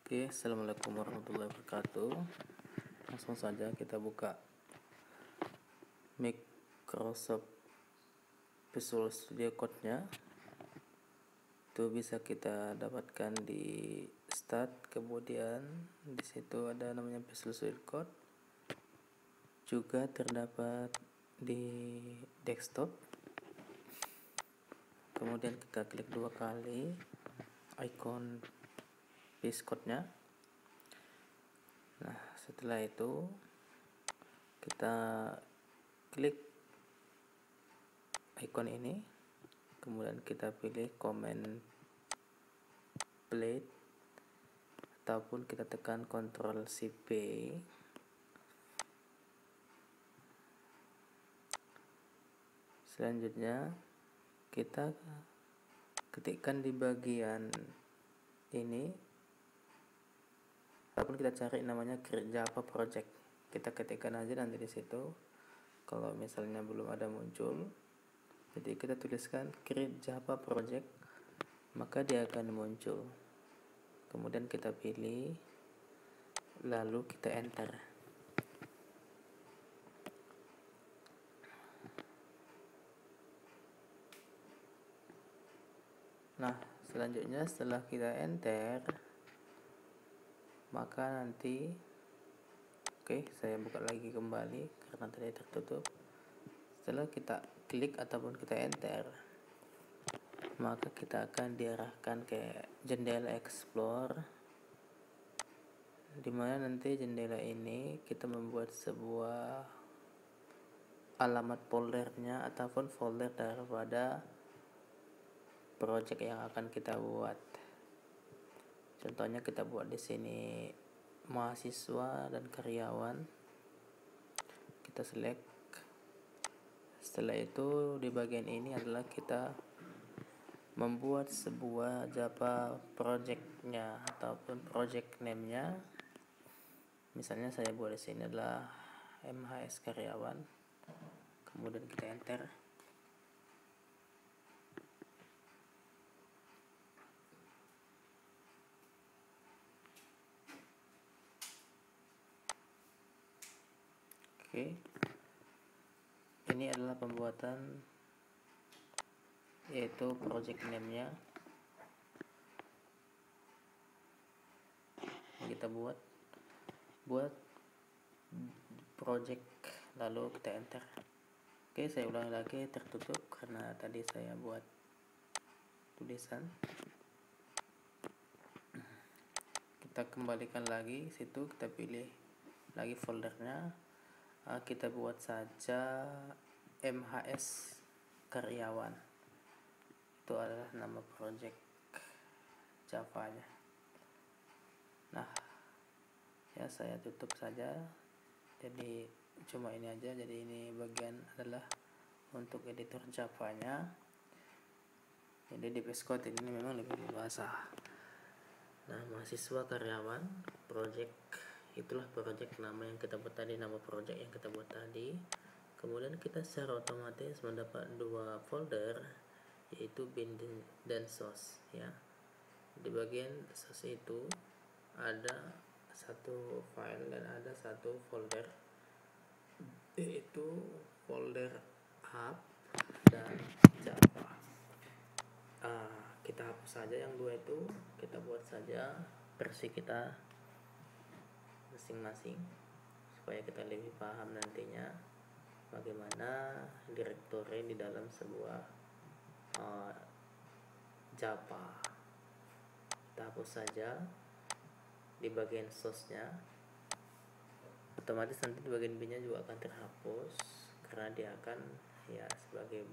Oke, assalamualaikum warahmatullahi wabarakatuh. Langsung saja kita buka Microsoft Visual Studio Code-nya. Itu bisa kita dapatkan di Start, kemudian di situ ada namanya Visual Studio Code. Juga terdapat di desktop. Kemudian kita klik 2 kali icon paste code-nya. Nah, setelah itu kita klik icon ini, kemudian kita pilih command plate ataupun kita tekan Ctrl C P. Selanjutnya kita ketikkan di bagian ini ataupun kita cari namanya Create Java Project. Kita ketikkan aja nanti di situ. Kalau misalnya belum ada muncul, jadi kita tuliskan Create Java Project, maka dia akan muncul. Kemudian kita pilih, lalu kita enter. Nah, selanjutnya setelah kita enter, maka nanti saya buka lagi kembali karena tadi tertutup. Setelah kita klik ataupun kita enter, maka kita akan diarahkan ke jendela explore, dimana nanti jendela ini kita membuat sebuah alamat foldernya ataupun folder daripada project yang akan kita buat. Contohnya kita buat di sini mahasiswa dan karyawan. Kita select. Setelah itu di bagian ini adalah kita membuat sebuah Java project-nya ataupun project name-nya. Misalnya saya buat di sini adalah MHS karyawan. Kemudian kita enter. Oke, ini adalah pembuatan yaitu project name-nya yang kita buat project, lalu kita enter. Oke, saya ulangi lagi, tertutup karena tadi saya buat tulisan. Kita kembalikan lagi situ, kita pilih lagi foldernya. Kita buat saja MHS karyawan. Itu adalah nama project Java-nya. Nah, ya saya tutup saja. Jadi cuma ini aja. Jadi ini bagian adalah untuk editor Java-nya. Jadi di VS Code ini memang lebih luas. Nah, mahasiswa karyawan project, itulah project nama yang kita buat tadi, nama project yang kita buat tadi. Kemudian kita secara otomatis mendapat 2 folder, yaitu bin dan source ya. Di bagian source itu ada satu file dan ada satu folder, yaitu folder app dan Java. Kita hapus saja yang 2 itu, kita buat saja versi kita masing-masing supaya kita lebih paham nantinya bagaimana direktori di dalam sebuah Java. Kita hapus saja di bagian source-nya, otomatis nanti di bagian bin-nya juga akan terhapus karena dia akan ya sebagai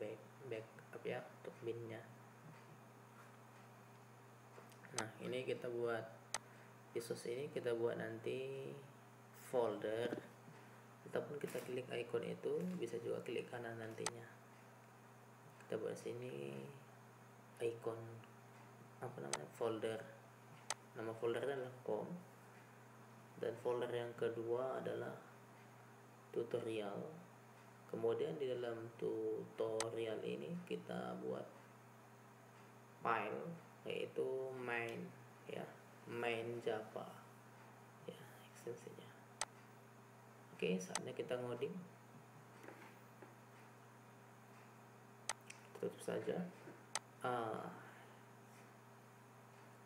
backup ya untuk bin-nya. Nah, ini kita buat di source ini, kita buat nanti folder ataupun kita klik icon itu, bisa juga klik kanan nantinya. Kita buat sini icon folder. Nama foldernya adalah com, dan folder yang kedua adalah tutorial. Kemudian di dalam tutorial ini kita buat file, yaitu main ya. main Java ya ekstensinya. Oke, saatnya kita ngoding. Tutup saja.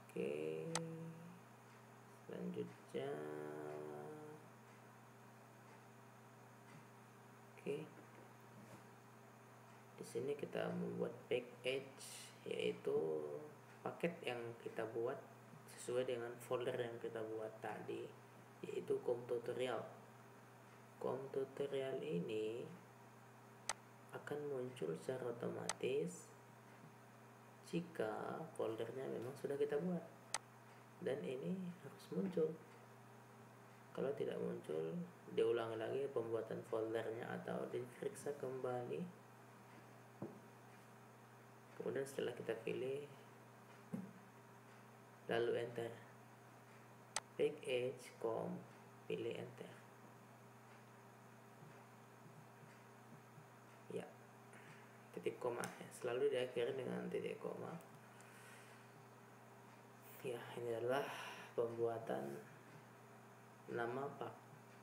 Oke, selanjutnya di sini kita membuat package, yaitu paket yang kita buat sesuai dengan folder yang kita buat tadi, yaitu ComTutorial. ComTutorial ini akan muncul secara otomatis jika foldernya memang sudah kita buat, dan ini harus muncul. Kalau tidak muncul, diulang lagi pembuatan foldernya atau diperiksa kembali. Kemudian setelah kita pilih, lalu enter package com, pilih enter. Ya, titik koma ya, selalu diakhiri dengan titik koma. Ya, ini adalah pembuatan nama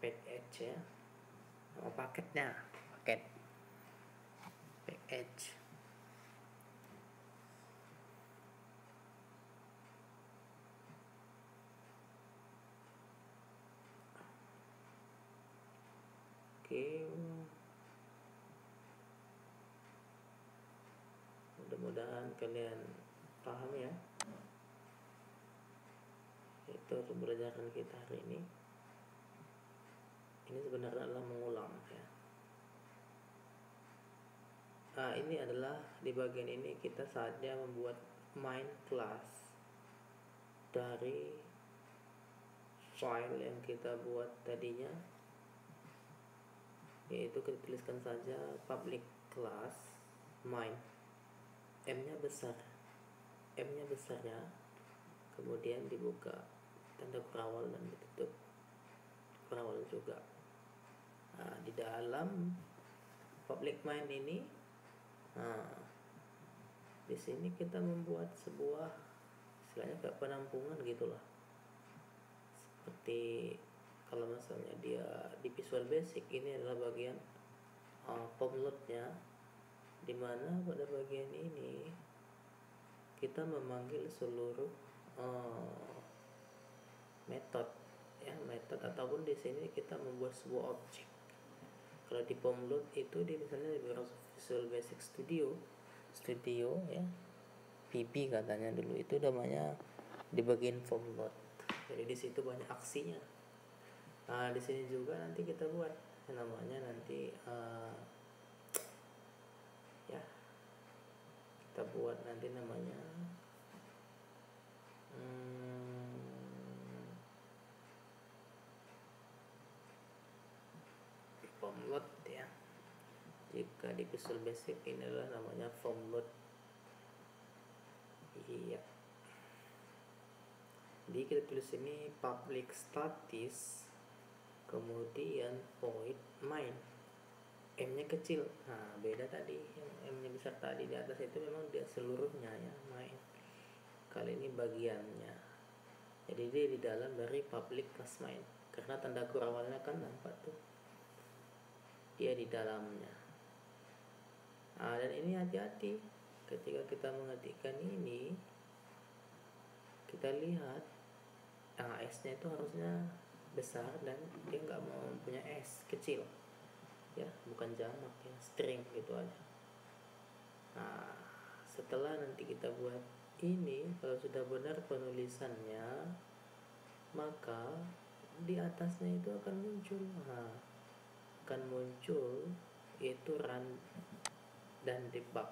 package ya, nama paketnya, package. Oke, mudah-mudahan kalian paham ya. Itu pembelajaran kita hari ini. Ini sebenarnya adalah mengulang ya. Ini adalah di bagian ini kita saatnya membuat main class dari file yang kita buat tadinya, yaitu kita tuliskan saja public class main, M-nya besar ya, kemudian dibuka tanda kurawal dan ditutup kurawal juga. Di dalam public main ini, di sini kita membuat sebuah istilahnya kayak penampungan gitulah, seperti kalau misalnya dia di Visual Basic, ini adalah bagian form load-nya, dimana pada bagian ini kita memanggil seluruh metode ataupun di sini kita membuat sebuah objek. Kalau di form load itu di misalnya di Visual Basic Studio ya, PB katanya dulu itu namanya, di bagian form load. Jadi di situ banyak aksinya. Di sini juga nanti kita buat yang namanya nanti ya, kita buat nanti namanya form load ya. Jika di Visual Basic ini adalah namanya form load. Iya. Jadi kita tulis ini public statis, kemudian void main. M-nya kecil. Beda tadi, yang M-nya besar tadi di atas itu memang dia seluruhnya ya main. Kali ini bagiannya. Jadi dia di dalam dari public class main. Karena tanda kurawalnya kan nampak tuh, dia di dalamnya. Dan ini hati-hati ketika kita mengetikkan ini, kita lihat S-nya itu harusnya besar dan dia nggak mau punya S kecil ya, bukan jamak ya, string gitu aja. Setelah nanti kita buat ini, kalau sudah benar penulisannya, maka di atasnya itu akan muncul itu run dan debug.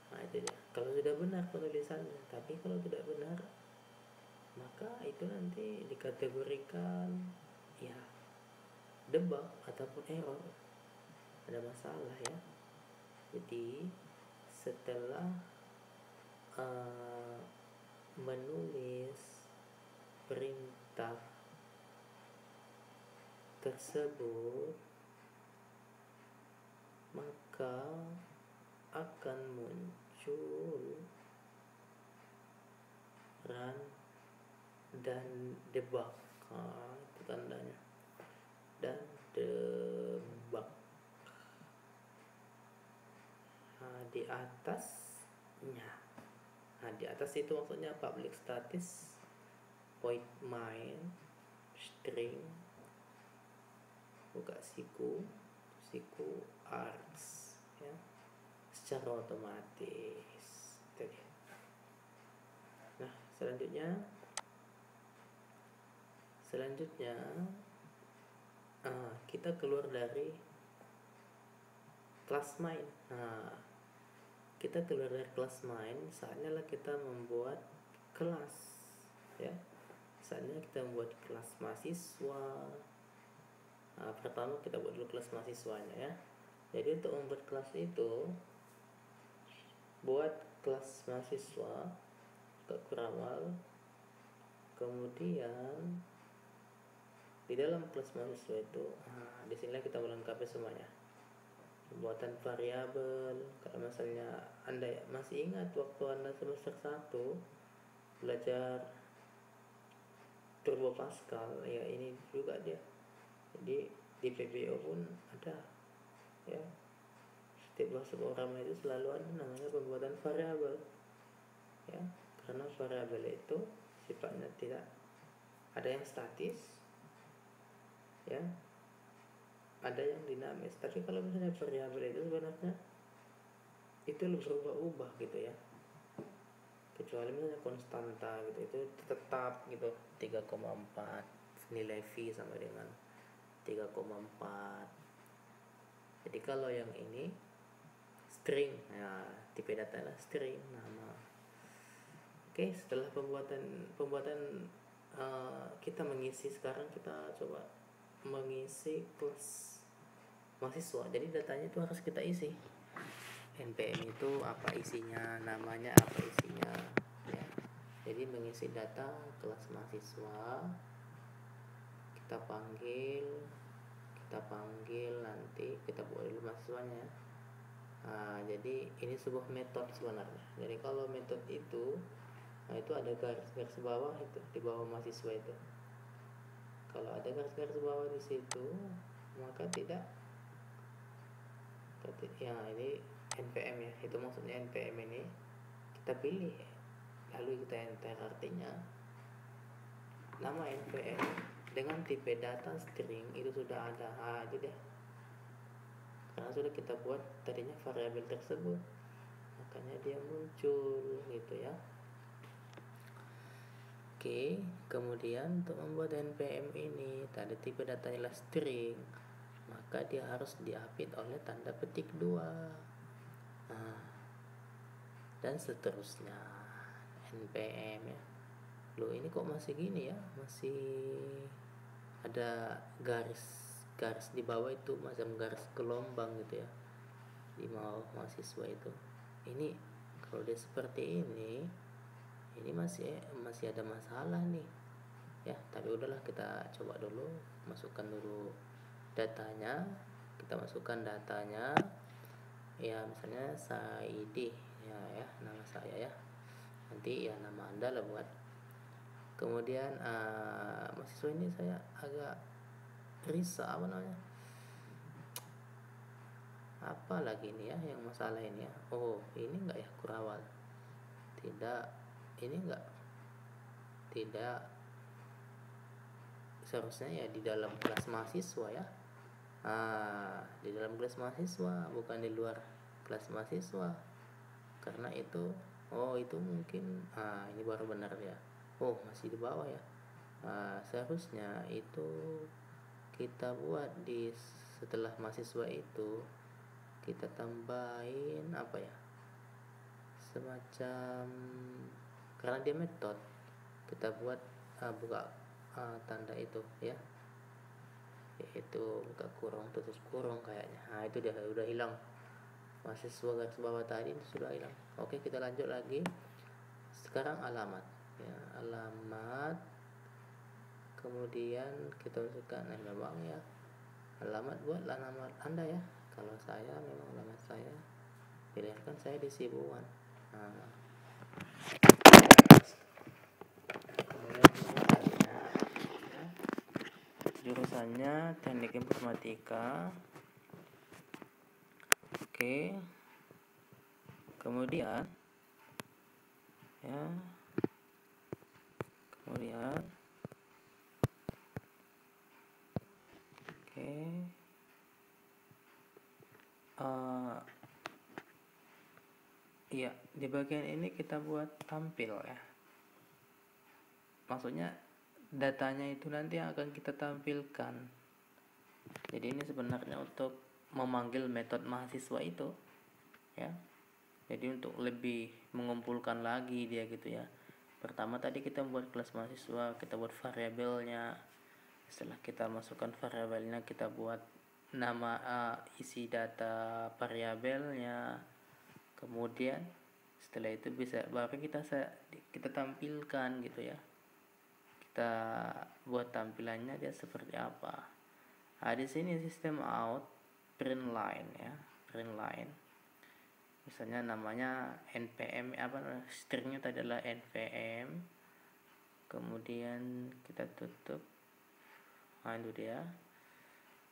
Itu dia, kalau sudah benar penulisannya. Tapi kalau tidak benar, maka itu nanti dikategorikan ya debug ataupun error, ada masalah ya. Jadi setelah menulis perintah tersebut, maka akan muncul run dan debug. Itu tandanya, dan debug. Di atasnya, di atas itu maksudnya public status void main string buka siku args ya, secara otomatis itu dia. Nah, selanjutnya kita keluar dari kelas main. Kita keluar dari kelas main, saatnya lah kita membuat kelas ya. Saatnya kita membuat kelas mahasiswa. Pertama kita buat dulu kelas mahasiswanya ya. Jadi untuk membuat kelas itu, buat kelas mahasiswa ke kurawal, kemudian di dalam kelas mahasiswa itu di sini kita melengkapi semuanya, pembuatan variabel. Kalau misalnya Anda masih ingat waktu Anda semester 1 belajar Turbo Pascal ya, ini juga dia. Jadi di PBO pun ada ya, setiap bahasa program itu selalu ada namanya pembuatan variabel ya, karena variabel itu sifatnya tidak ada yang statis ya, ada yang dinamis. Tapi kalau misalnya variabel itu sebenarnya itu berubah-ubah gitu ya, kecuali misalnya konstanta gitu, itu tetap gitu 3,4 nilai V sampai dengan 3,4. Jadi kalau yang ini string ya, tipe data adalah string nama. Oke, setelah pembuatan kita mengisi, sekarang kita coba mengisi kelas mahasiswa. Jadi datanya itu harus kita isi. NPM itu apa isinya, namanya apa isinya ya. Jadi mengisi data kelas mahasiswa, kita panggil nanti kita buat dulu mahasiswanya. Jadi ini sebuah metode sebenarnya. Jadi kalau metode itu itu ada garis bawah itu di bawah mahasiswa itu. Kalau ada garis bawah di situ, maka tidak ya, ini NPM ya, itu maksudnya NPM ini kita pilih lalu kita enter, artinya nama NPM dengan tipe data string itu sudah ada. Itu deh, karena sudah kita buat tadinya variabel tersebut, makanya dia muncul gitu ya. Oke, kemudian untuk membuat NPM ini tadi tipe datanya adalah string, maka dia harus diapit oleh tanda petik 2 dan seterusnya. NPM ya, loh ini kok masih gini ya, masih ada garis di bawah itu macam garis gelombang gitu ya di bawah mahasiswa itu. Ini kalau dia seperti ini masih ada masalah nih ya. Tapi udahlah, kita coba dulu masukkan dulu datanya. Kita masukkan datanya ya, misalnya Saidi ya, nama saya ya, nanti ya nama Anda lah buat. Kemudian mahasiswa ini saya agak risau, apa lagi ini ya yang masalah ini ya. Oh, ini enggak ya kurawal, tidak, ini enggak, tidak, seharusnya ya di dalam kelas mahasiswa ya. Di dalam kelas mahasiswa, bukan di luar kelas mahasiswa, karena itu itu mungkin ini baru benar ya. Masih di bawah ya. Seharusnya itu kita buat di setelah mahasiswa itu kita tambahin apa ya, semacam, karena dia metode, kita buat buka tanda itu ya, yaitu buka kurung tutup kurung kayaknya. Itu dia udah hilang, mahasiswa garis bawah tadi itu sudah hilang. Oke, kita lanjut lagi. Sekarang alamat ya, alamat, kemudian kita masukkan memang ya, alamat buatlah nama Anda ya. Kalau saya memang alamat saya, pilihan saya di Sibuan. Kemudian jurusannya Teknik Informatika. Oke, kemudian ya, oke, iya, di bagian ini kita buat tampil ya, maksudnya datanya itu nanti akan kita tampilkan. Jadi ini sebenarnya untuk memanggil metode mahasiswa itu ya, jadi untuk lebih mengumpulkan lagi dia gitu ya. Pertama tadi kita buat kelas mahasiswa, kita buat variabelnya. Setelah kita masukkan variabelnya, kita buat nama, isi data variabelnya. Kemudian setelah itu baru kita tampilkan gitu ya. Kita buat tampilannya dia seperti apa. Nah, di sini sistem out print line ya, print line. Misalnya namanya npm, stringnya tadi adalah npm. Kemudian kita tutup. Nah, itu dia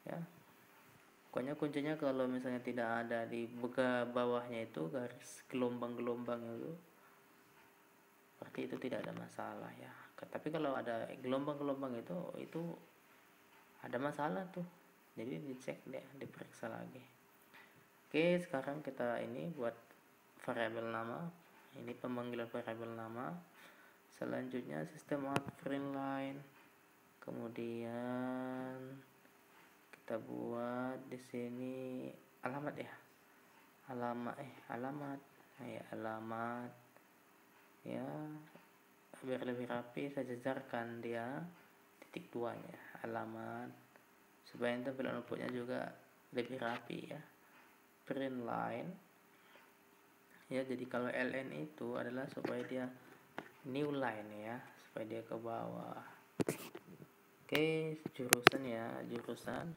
ya. Pokoknya kuncinya kalau misalnya tidak ada di bawahnya itu garis gelombang-gelombang itu, berarti itu tidak ada masalah ya. Tapi kalau ada gelombang-gelombang itu ada masalah tuh, jadi dicek deh, diperiksa lagi. Oke, sekarang kita ini buat variabel nama, ini pemanggilan variabel nama. Selanjutnya sistem out print line, kemudian kita buat di sini alamat ya, alamat ya, biar lebih rapi saya jejarkan dia titik 2 nya alamat, supaya tampilan outputnya juga lebih rapi ya. Print line ya, jadi kalau ln itu adalah supaya dia new line ya, supaya dia ke bawah. Oke, jurusan ya, jurusan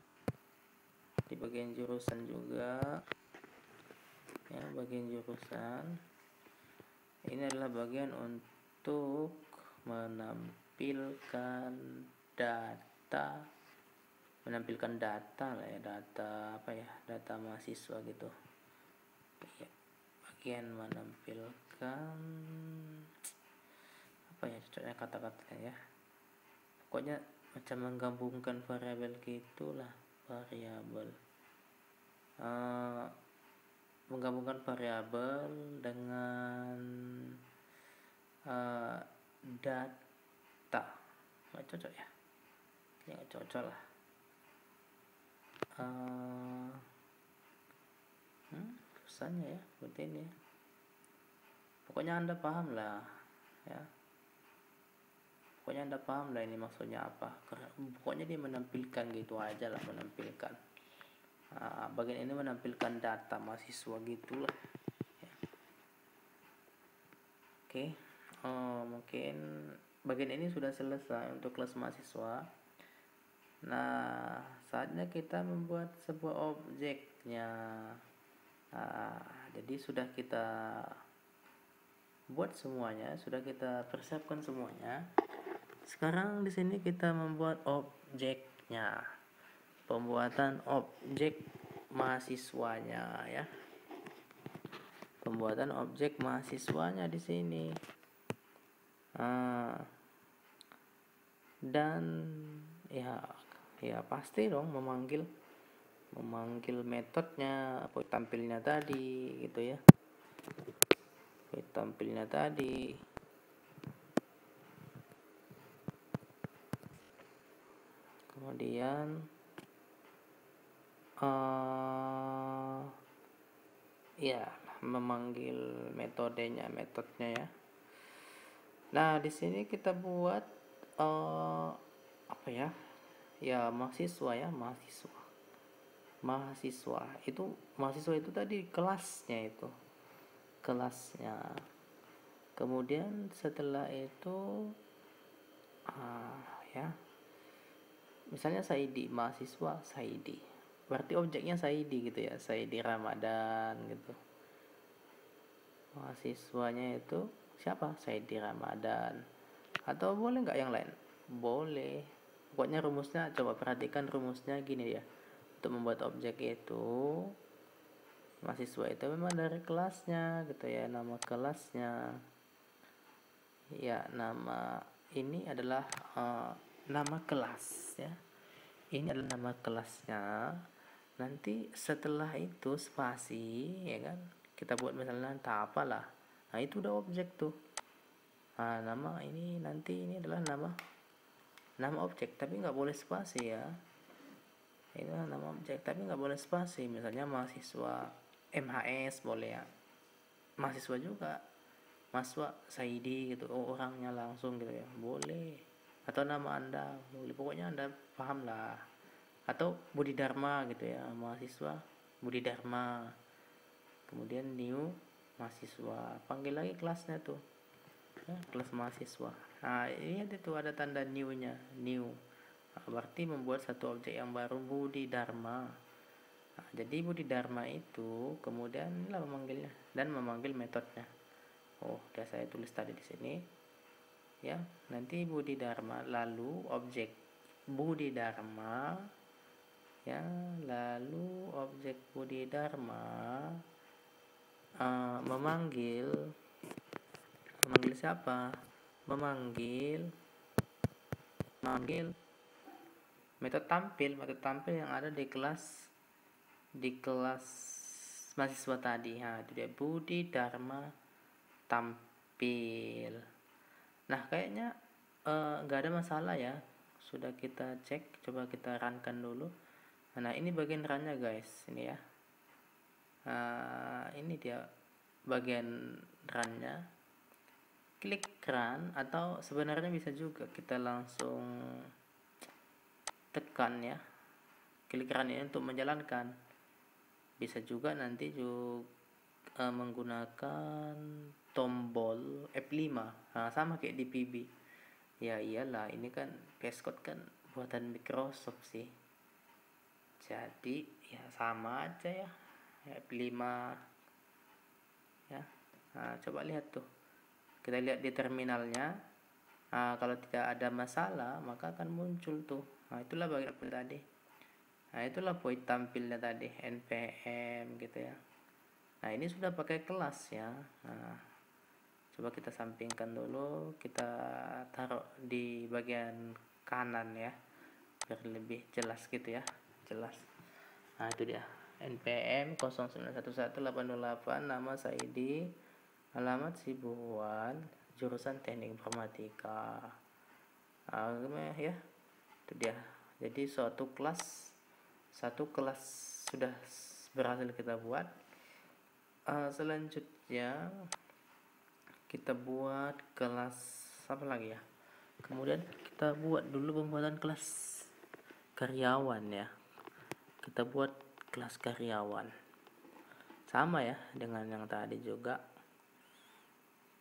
di bagian jurusan juga ya, bagian jurusan ini adalah bagian untuk menampilkan data lah ya, data apa ya, data mahasiswa gitu ya. Bagian menampilkan apa ya cocoknya kata-katanya ya, pokoknya macam menggabungkan variabel gitulah, variabel menggabungkan variabel dengan data. Nggak cocok ya, nggak cocok lah. Pesannya ya seperti ini ya. Pokoknya Anda paham lah ya, pokoknya Anda paham lah ini maksudnya apa. Pokoknya dia menampilkan gitu aja lah, menampilkan. Bagian ini menampilkan data mahasiswa gitulah ya. Oke, mungkin bagian ini sudah selesai untuk kelas mahasiswa. Nah, saatnya kita membuat sebuah objeknya. Jadi sudah kita buat semuanya, sudah kita persiapkan semuanya. Sekarang di sini kita membuat objeknya, pembuatan objek mahasiswanya ya, pembuatan objek mahasiswanya di sini. Dan ya pasti dong memanggil metodenya, tampilnya tadi gitu ya, tampilnya tadi. Kemudian ya memanggil metodenya ya. Nah, di sini kita buat apa ya? Ya mahasiswa ya, mahasiswa itu tadi kelasnya itu, kelasnya. Kemudian setelah itu ya, misalnya Saidi, mahasiswa Saidi, berarti objeknya Saidi gitu ya, Saidi Ramadan gitu. Mahasiswanya itu siapa? Saidi Ramadan. Atau boleh nggak yang lain? Boleh, Pokoknya rumusnya, coba perhatikan rumusnya gini ya. Untuk membuat objek itu, mahasiswa itu memang dari kelasnya gitu ya, nama kelasnya ya, nama ini adalah nama kelas ya, ini adalah nama kelasnya. Nanti setelah itu spasi ya kan, kita buat misalnya entah apalah, nah itu udah objek tuh. Nah, nama ini nanti ini adalah nama objek, tapi nggak boleh spasi ya. Ini nama objek tapi nggak boleh spasi. Misalnya mahasiswa MHS boleh ya, mahasiswa juga mahasiswa Saidi gitu, orangnya langsung gitu ya boleh, atau nama anda boleh, pokoknya anda paham lah. Atau Budi Dharma gitu ya, mahasiswa Budi Dharma, kemudian new mahasiswa, panggil lagi kelasnya tuh ya, kelas mahasiswa. Nah ini ada tanda new nya, new. Nah, berarti membuat satu objek yang baru, Budi Dharma. Nah, jadi Budi Dharma itu kemudian lah memanggilnya dan memanggil metodenya. Oh, udah saya tulis tadi di sini. Ya, nanti Budi Dharma lalu objek Budi Dharma ya, lalu objek Budi Dharma memanggil siapa? Memanggil metode tampil yang ada di kelas mahasiswa tadi. Nah, itu dia Budi Dharma tampil. Nah, kayaknya nggak ada masalah ya. Sudah kita cek, coba kita runkan dulu. Nah, ini bagian runnya guys, ini ya. Ini dia bagian runnya. Klik run, atau sebenarnya bisa juga kita langsung tekan ya, klik run ini untuk menjalankan. Bisa juga nanti juga menggunakan tombol F5. Nah, sama kayak di PB ya. Iyalah, ini kan VS Code kan buatan Microsoft sih, jadi ya sama aja ya, F5 ya. Nah, coba lihat tuh, kita lihat di terminalnya. Nah, kalau tidak ada masalah maka akan muncul tuh. Nah, itulah bagian tadi. Nah, itulah void tampilnya tadi, npm gitu ya. Nah, ini sudah pakai kelas ya. Nah, coba kita sampingkan dulu, kita taruh di bagian kanan ya, biar lebih jelas gitu ya, jelas. Nah, itu dia npm 09118008, nama Saidi, alamat Sibuan, jurusan Teknik Informatika. Nah, ya itu dia. Jadi satu kelas sudah berhasil kita buat. Selanjutnya kita buat kelas apa lagi ya, kemudian kita buat dulu pembuatan kelas karyawan ya. Kita buat kelas karyawan sama ya dengan yang tadi juga,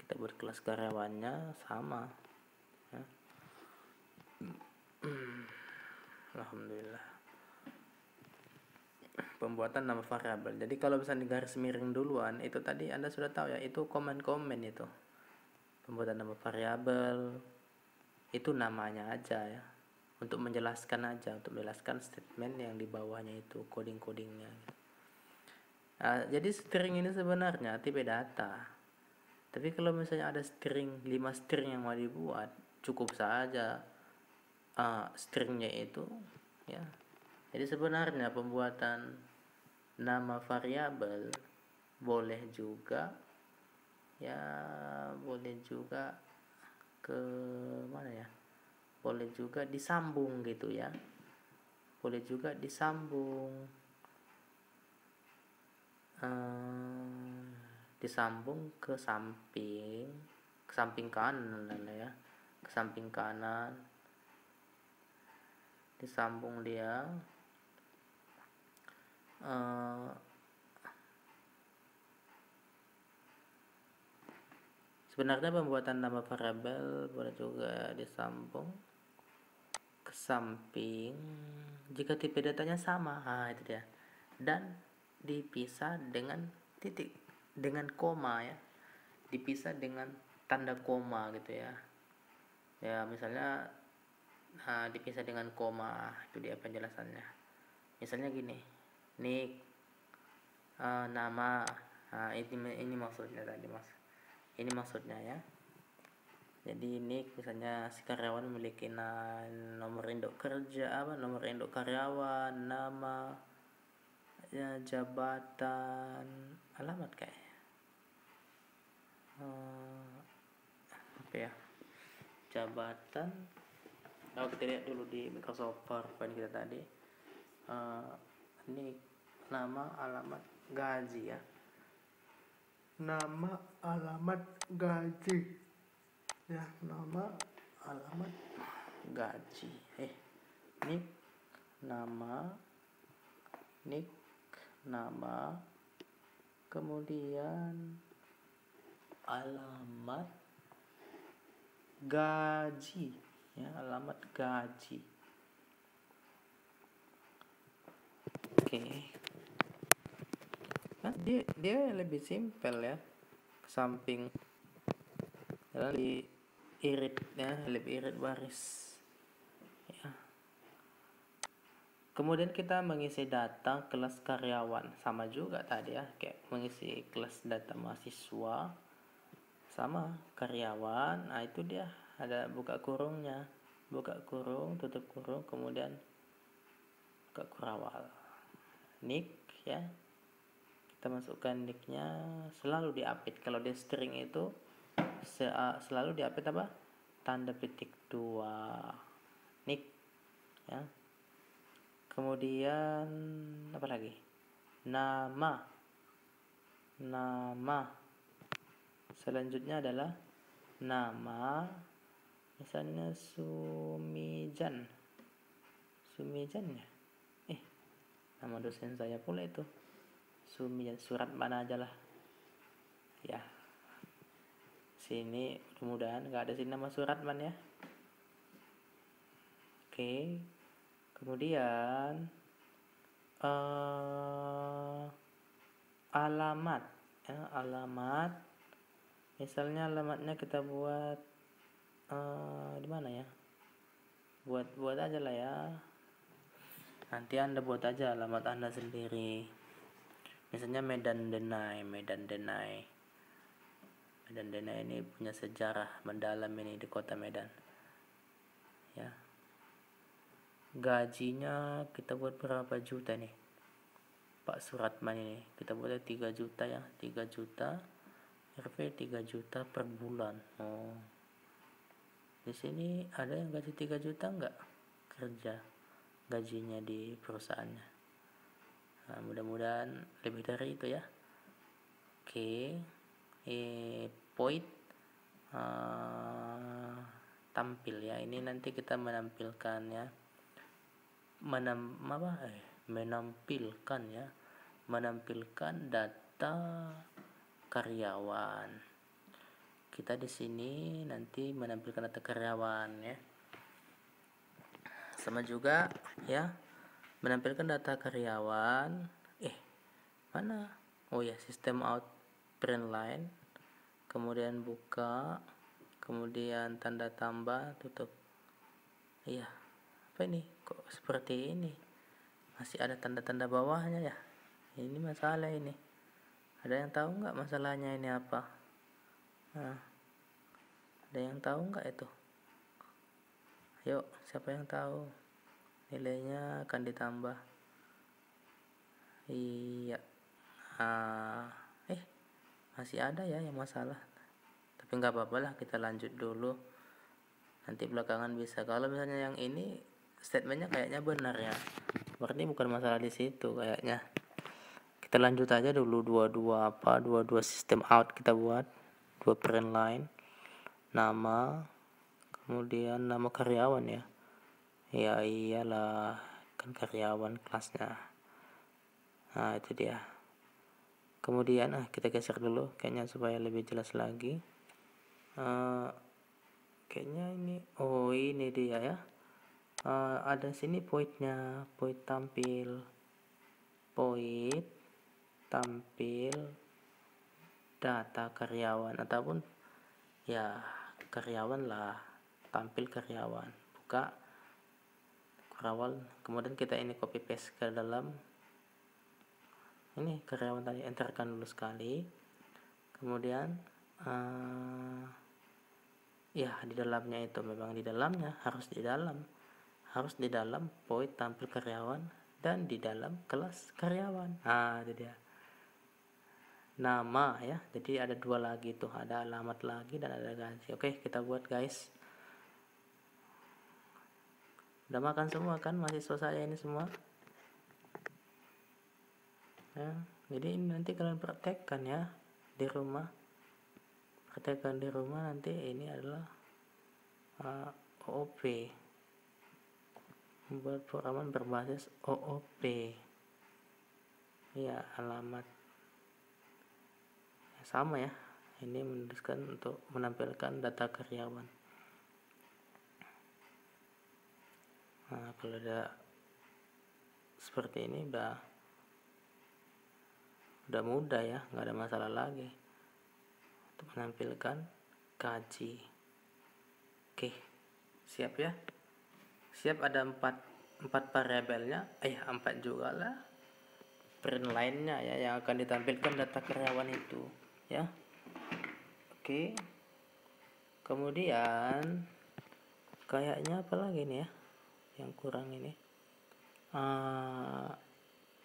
kita buat kelas karyawannya sama ya. Alhamdulillah. Pembuatan nama variabel. Jadi kalau bisa digaris miring duluan, itu tadi Anda sudah tahu ya, itu komen-komen itu. Pembuatan nama variabel itu namanya aja ya, untuk menjelaskan aja, untuk menjelaskan statement yang di bawahnya itu, coding-codingnya gitu. Nah, jadi string ini sebenarnya tipe data. Tapi kalau misalnya ada string, 5 string yang mau dibuat, cukup saja stringnya itu ya. Jadi sebenarnya pembuatan nama variabel boleh juga ya, boleh juga ke mana ya, boleh juga disambung gitu ya, boleh juga disambung disambung ke samping kanan ya, ke samping kanan, disambung dia sebenarnya pembuatan nama variabel boleh juga disambung ke samping jika tipe datanya sama. Nah, itu dia, dan dipisah dengan titik, dengan koma ya, dipisah dengan tanda koma gitu ya. Ya misalnya dipisah dengan koma. Itu dia penjelasannya. Misalnya gini, nick, nama. Ini maksudnya tadi, Mas. Ini maksudnya ya. Jadi nick, misalnya si karyawan memiliki nomor induk kerja, nomor induk karyawan, nama, ya, jabatan, alamat kayak apa ya, jabatan. Kita lihat dulu di Microsoft PowerPoint kita tadi. Nick, nama, alamat, gaji ya. Nama, alamat, gaji ya. Nama, alamat, gaji. Nick, nama, kemudian alamat, gaji ya, alamat, gaji. Oke. Kan dia lebih simpel ya, ke samping di irit ya, lebih irit baris ya. Kemudian kita mengisi data kelas karyawan, sama juga tadi ya, kayak mengisi kelas data mahasiswa sama karyawan. Itu dia ada buka kurungnya, buka kurung, tutup kurung, kemudian buka kurawal. Nick ya, kita masukkan nicknya, selalu di-update. Kalau di string itu selalu di-update apa? Tanda petik 2 nick ya. Kemudian apa lagi? Nama. Selanjutnya adalah nama, misalnya Sumijan ya. Nama dosen saya pula itu Sumijan. Surat mana aja lah ya. Sini mudah-mudahan nggak ada sini nama Suratman ya. Oke. Kemudian alamat ya, alamat. Misalnya alamatnya kita buat di mana ya? Buat aja lah ya. Nanti Anda buat aja alamat Anda sendiri. Misalnya Medan Denai ini punya sejarah mendalam ini di kota Medan ya. Gajinya kita buat berapa juta nih Pak Suratman ini? Kita buatnya 3 juta ya, 3 juta RP 3 juta per bulan. Di sini ada yang gaji 3 juta enggak kerja gajinya di perusahaannya? Mudah-mudahan lebih dari itu ya. Oke. Point tampil ya. Ini nanti kita menampilkan ya, menampilkan data karyawan. Kita di sini nanti menampilkan data karyawan ya. Sama juga ya, menampilkan data karyawan. Mana? Oh ya, sistem out print line. Kemudian buka, kemudian tanda tambah, tutup. Iya. Apa ini? Kok seperti ini? Masih ada tanda-tanda bawahnya ya. Ini masalah ini. Ada yang tahu nggak masalahnya ini apa? Ada yang tahu nggak itu? Ayo, siapa yang tahu? Nilainya akan ditambah. Iya. Masih ada ya yang masalah. Tapi nggak apa-apa lah, kita lanjut dulu. Nanti belakangan bisa. Kalau misalnya yang ini statementnya kayaknya benar ya, berarti bukan masalah di situ kayaknya. Kita lanjut aja dulu. 22 sistem out kita buat, 2 print line, nama, kemudian nama karyawan ya. Ya iyalah, kan karyawan kelasnya. Itu dia. Kemudian kita geser dulu kayaknya supaya lebih jelas lagi. Kayaknya ini, ini dia ya. Ada sini pointnya, point tampil data karyawan, ataupun ya karyawan lah, tampil karyawan. Buka awal, kemudian kita ini copy paste ke dalam ini karyawan tadi, enterkan dulu sekali, kemudian ya di dalamnya itu memang di dalamnya harus di dalam void tampil karyawan dan di dalam kelas karyawan. Itu dia nama ya, jadi ada dua lagi tuh, ada alamat lagi dan ada gaji. Oke, kita buat guys. Udah makan semua kan mahasiswa saya ini semua ya? Jadi ini nanti kalian praktekkan ya di rumah, nanti. Ini adalah OOP, membuat programan berbasis OOP ya. Alamat sama ya, ini menuliskan untuk menampilkan data karyawan. Kalau ada seperti ini udah mudah ya, nggak ada masalah lagi untuk menampilkan gaji. Oke, siap ya, siap. Ada empat variabelnya, 4 juga lah print line-nya ya, yang akan ditampilkan data karyawan itu ya. Oke, kemudian kayaknya apa lagi nih ya yang kurang ini,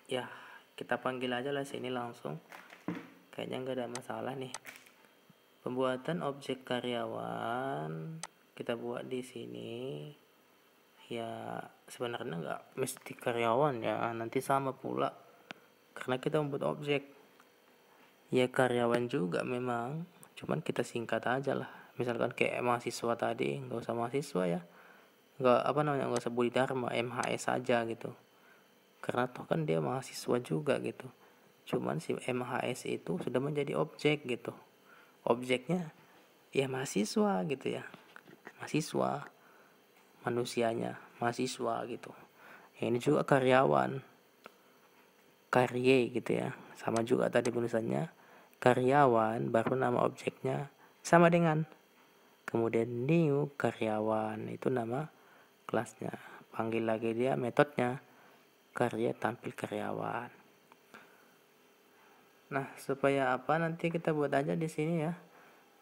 ya kita panggil aja lah sini langsung, kayaknya nggak ada masalah nih. Pembuatan objek karyawan kita buat di sini ya, sebenarnya nggak mesti karyawan ya, nanti sama pula karena kita membuat objek ya karyawan juga memang, cuman kita singkat aja lah. Misalkan kayak mahasiswa tadi, nggak usah mahasiswa ya, nggak usah Budi Dharma, MHS saja gitu, karena toh kan dia mahasiswa juga gitu. Cuman si MHS itu sudah menjadi objek gitu, objeknya ya mahasiswa gitu ya, mahasiswa, manusianya mahasiswa gitu ya. Ini juga karyawan, karye gitu ya, sama juga tadi penulisannya karyawan, baru nama objeknya sama dengan, kemudian new karyawan itu nama kelasnya, panggil lagi dia metodenya karya tampil karyawan. Nah, supaya apa, nanti kita buat aja di sini ya,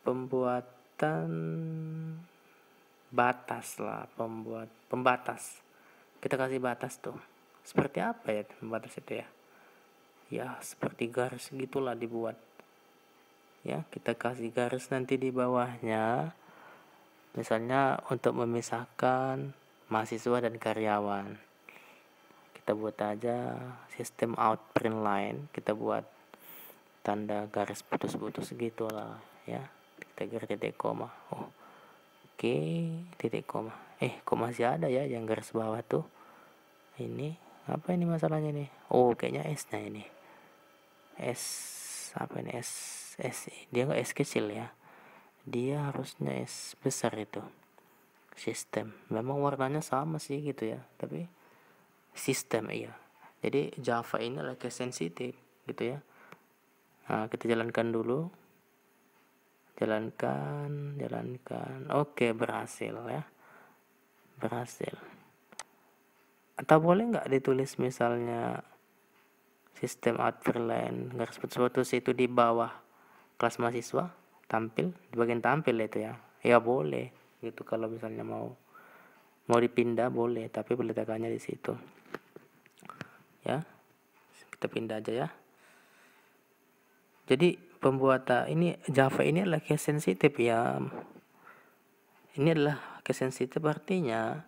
pembuatan batas lah, pembatas. Kita kasih batas tuh. Seperti apa ya pembatas itu ya? Ya, seperti garis gitulah dibuat. Ya, kita kasih garis nanti di bawahnya. Misalnya untuk memisahkan mahasiswa dan karyawan. Kita buat aja sistem out print line, kita buat tanda garis putus-putus gitulah ya. Kita garis titik koma. Oke, titik koma. Kok masih ada ya yang garis bawah tuh? Ini apa ini masalahnya nih? Kayaknya S-nya ini. S apa ini? S dia nggak S kecil ya. Dia harusnya S besar itu. Sistem. Memang warnanya sama sih gitu ya, tapi sistem iya. Jadi Java ini lagi sensitif gitu ya. Kita jalankan dulu. Jalankan. Oke, berhasil ya. Berhasil. Atau boleh nggak ditulis misalnya sistem output line garis putus itu di bawah kelas mahasiswa, tampil di bagian tampil itu ya. Ya boleh gitu, kalau misalnya mau dipindah boleh, tapi letakkannya di situ. Ya. Kita pindah aja ya. Jadi pembuatan ini Java ini adalah case sensitif ya. Ini adalah case sensitif, artinya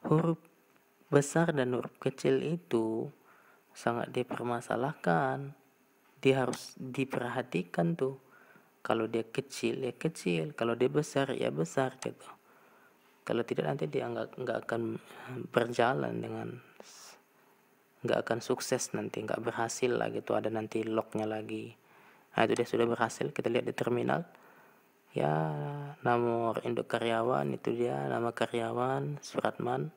huruf besar dan huruf kecil itu sangat dipermasalahkan. Dia harus diperhatikan tuh. Kalau dia kecil ya kecil, kalau dia besar ya besar gitu. Kalau tidak nanti dia nggak akan berjalan nggak akan sukses, nanti nggak berhasil lah gitu. Ada nanti lognya lagi. Itu dia sudah berhasil, kita lihat di terminal ya. Nomor induk karyawan itu dia, nama karyawan Suratman.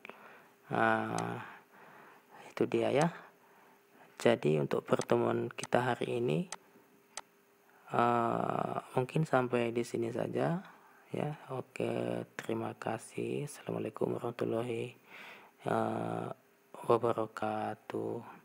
Itu dia ya. Jadi untuk pertemuan kita hari ini mungkin sampai di sini saja ya. Oke, terima kasih. Assalamualaikum warahmatullahi wabarakatuh.